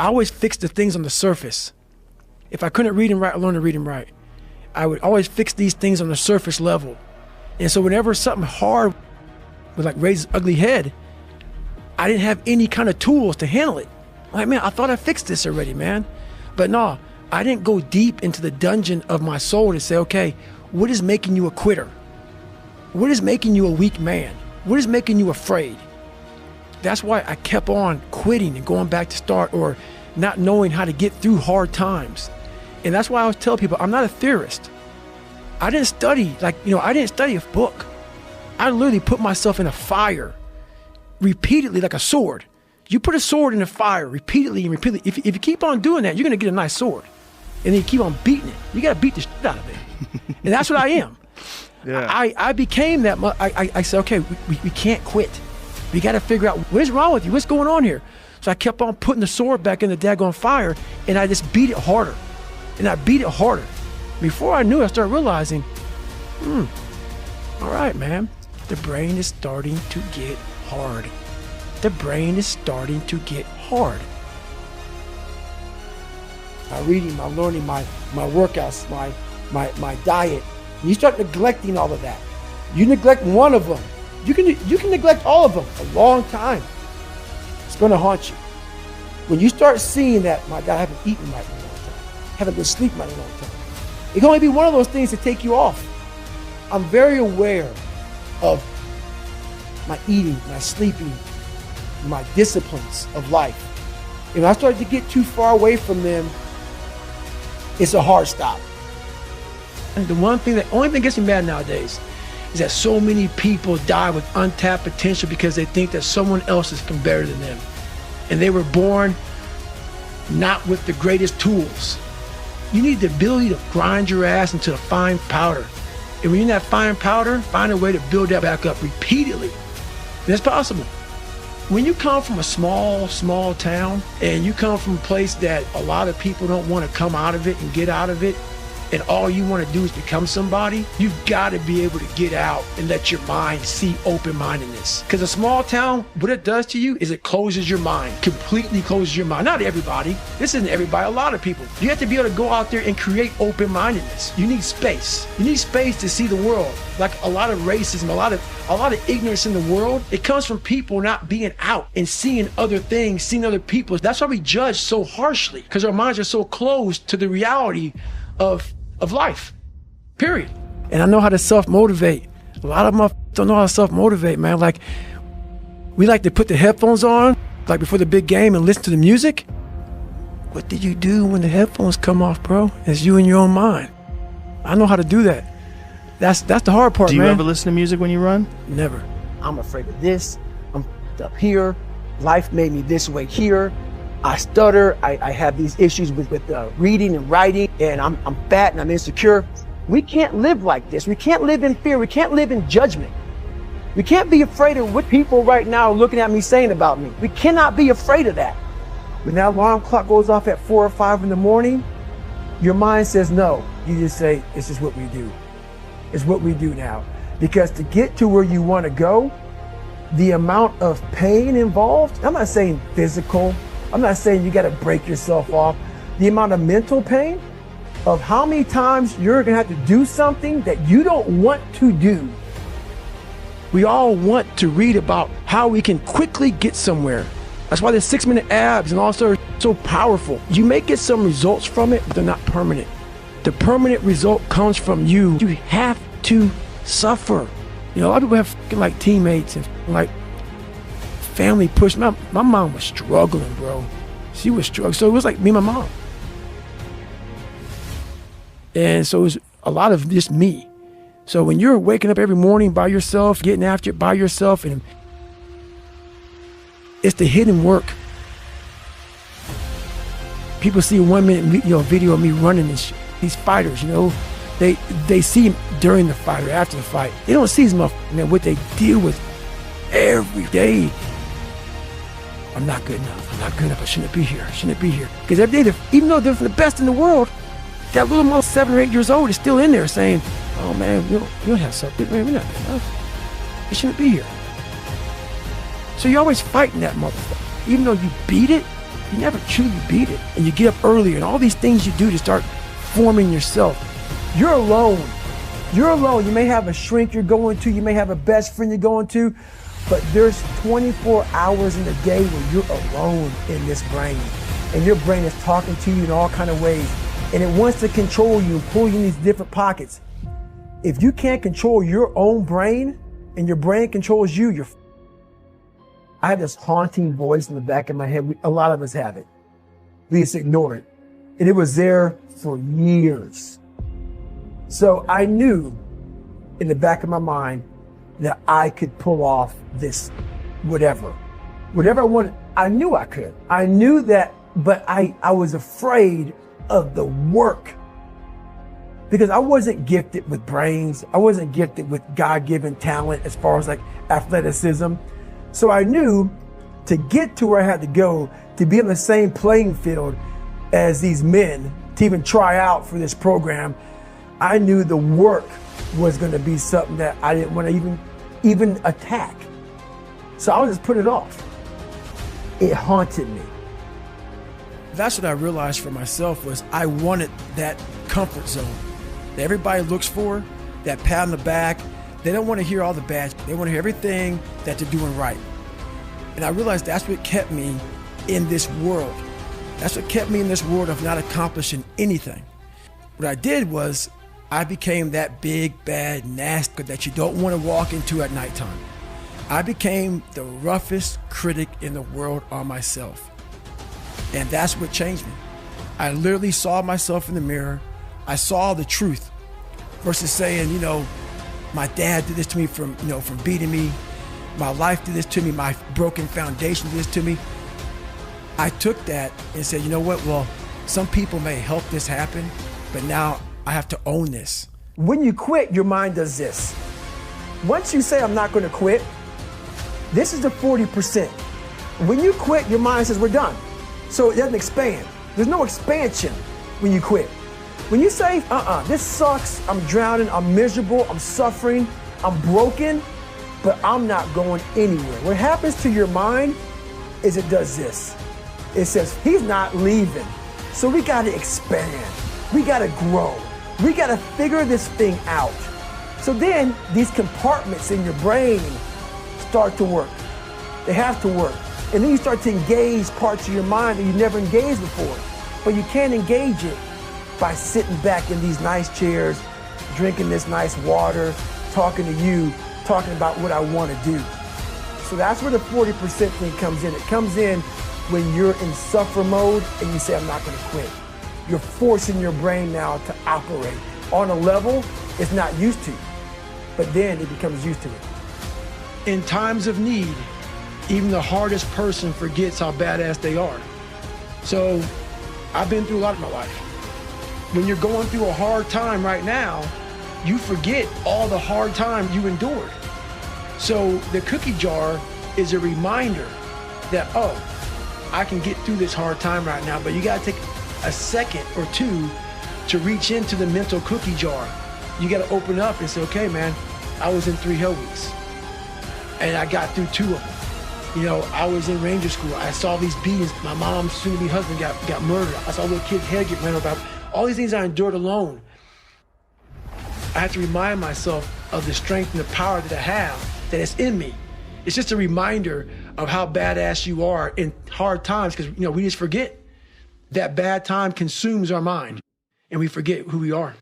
I always fix the things on the surface. If I couldn't read and write, I learned to read and write. I would always fix these things on the surface level. And so whenever something hard would like raise its ugly head, I didn't have any kind of tools to handle it. I'm like, man, I thought I fixed this already, man. But no, I didn't go deep into the dungeon of my soul to say, okay, what is making you a quitter? What is making you a weak man? What is making you afraid? That's why I kept on quitting and going back to start, or not knowing how to get through hard times. And that's why I always tell people, I'm not a theorist. I didn't study, I didn't study a book. I literally put myself in a fire repeatedly like a sword. You put a sword in the fire repeatedly and repeatedly. If you keep on doing that, you're going to get a nice sword. And then you keep on beating it. You got to beat the shit out of it. And that's what I am. Yeah. I became that. I said, okay, we can't quit. We got to figure out what is wrong with you. What's going on here? So I kept on putting the sword back in the daggone fire, and I just beat it harder. And I beat it harder. Before I knew it, I started realizing, all right, man, the brain is starting to get hard. The brain is starting to get hard. My reading, my learning, my workouts, my diet. You start neglecting all of that. You neglect one of them. You can neglect all of them a long time. It's going to haunt you. When you start seeing that, my God, I haven't eaten right in a long time. Haven't been sleeping right in a long time. It can only be one of those things to take you off. I'm very aware of my eating, my sleeping, my disciplines of life. And when I started to get too far away from them, it's a hard stop. And the only thing that gets me mad nowadays is that so many people die with untapped potential because they think that someone else is better than them. And they were born not with the greatest tools. You need the ability to grind your ass into a fine powder. And when you're in that fine powder, find a way to build that back up repeatedly. And it's possible. When you come from a small town, and you come from a place that a lot of people don't want to come out of it and get out of it, and all you want to do is become somebody, you've got to be able to get out and let your mind see open-mindedness. Because a small town, what it does to you is it closes your mind, completely closes your mind. Not everybody. This isn't everybody, a lot of people. You have to be able to go out there and create open-mindedness. You need space. You need space to see the world. Like a lot of racism, a lot of ignorance in the world, it comes from people not being out and seeing other things, seeing other people. That's why we judge so harshly, because our minds are so closed to the reality of life, period. And I know how to self-motivate. A lot of them don't know how to self-motivate, man. Like, we like to put the headphones on, like before the big game, and listen to the music. What did you do when the headphones come off, bro? It's you in your own mind. I know how to do that. That's the hard part, man. Do you ever listen to music when you run? Never. I'm afraid of this. I'm up here. Life made me this way here. I stutter. I have these issues with reading and writing, and I'm fat and I'm insecure. We can't live like this. We can't live in fear. We can't live in judgment. We can't be afraid of what people right now are looking at me saying about me. We cannot be afraid of that. When that alarm clock goes off at 4 or 5 in the morning, your mind says no. You just say, it's just what we do. It's what we do now. Because to get to where you want to go, the amount of pain involved, I'm not saying physical, I'm not saying you got to break yourself off. The amount of mental pain of how many times you're going to have to do something that you don't want to do. We all want to read about how we can quickly get somewhere. That's why the 6-minute abs and all sorts are so powerful. You may get some results from it, but they're not permanent. The permanent result comes from you. You have to suffer. You know, a lot of people have like teammates and like family push. My mom was struggling, bro. She was struggling. So it was like me and my mom. And so it was a lot of just me. So when you're waking up every morning by yourself, getting after it by yourself, and it's the hidden work. People see a 1-minute video of me running and these fighters, they see during the fight or after the fight. They don't see what they deal with every day. I'm not good enough. I'm not good enough. I shouldn't be here. I shouldn't be here. Because every day, even though they're the best in the world, that little mother 7 or 8 years old is still in there saying, oh man, you don't have something. Man, we're not good enough. You shouldn't be here. So you're always fighting that motherfucker. Even though you beat it, you never truly beat it. And you get up earlier and all these things you do to start forming yourself. You're alone. You're alone. You may have a shrink you're going to, you may have a best friend you're going to, but there's 24 hours in the day where you're alone in this brain. And your brain is talking to you in all kinds of ways. And it wants to control you and pull you in these different pockets. If you can't control your own brain and your brain controls you, you're I have this haunting voice in the back of my head. A lot of us have it. We just ignore it. And it was there for years. So I knew in the back of my mind that I could pull off this whatever I wanted. I knew I could. I knew that, but I was afraid of the work because I wasn't gifted with brains. I wasn't gifted with God-given talent as far as like athleticism. So I knew to get to where I had to go, to be on the same playing field as these men, to even try out for this program, I knew the work was going to be something that I didn't want to even attack. So I would just put it off. It haunted me. That's what I realized for myself was I wanted that comfort zone that everybody looks for, that pat on the back. They don't want to hear all the bad. They want to hear everything that they're doing right. And I realized that's what kept me in this world. That's what kept me in this world of not accomplishing anything. What I did was I became that big, bad, nasty that you don't want to walk into at nighttime. I became the roughest critic in the world on myself. And that's what changed me. I literally saw myself in the mirror. I saw the truth versus saying, my dad did this to me from beating me. My life did this to me. My broken foundation did this to me. I took that and said, you know what? Well, some people may help this happen, but now I have to own this. When you quit, your mind does this. Once you say, I'm not going to quit, this is the 40%. When you quit, your mind says, we're done. So it doesn't expand. There's no expansion when you quit. When you say, this sucks, I'm drowning, I'm miserable, I'm suffering, I'm broken, but I'm not going anywhere. What happens to your mind is it does this. It says, he's not leaving. So we gotta expand. We gotta grow. We gotta figure this thing out. So then these compartments in your brain start to work. They have to work. And then you start to engage parts of your mind that you never engaged before. But you can't engage it by sitting back in these nice chairs, drinking this nice water, talking to you, talking about what I want to do. So that's where the 40% thing comes in. It comes in when you're in suffer mode and you say, I'm not going to quit. You're forcing your brain now to operate on a level it's not used to, but then it becomes used to it. In times of need, even the hardest person forgets how badass they are. So I've been through a lot in my life. When you're going through a hard time right now, you forget all the hard time you endured. So the cookie jar is a reminder that, I can get through this hard time right now, but you gotta take a second or two to reach into the mental cookie jar. You gotta open up and say, okay, man, I was in 3 hell weeks and I got through 2 of them. I was in Ranger School. I saw these beatings. My mom's soon-to-be husband got murdered. I saw a little kid's head get run over. All these things I endured alone. I have to remind myself of the strength and the power that I have, that it's in me. It's just a reminder of how badass you are in hard times, because we just forget that bad time consumes our mind and we forget who we are.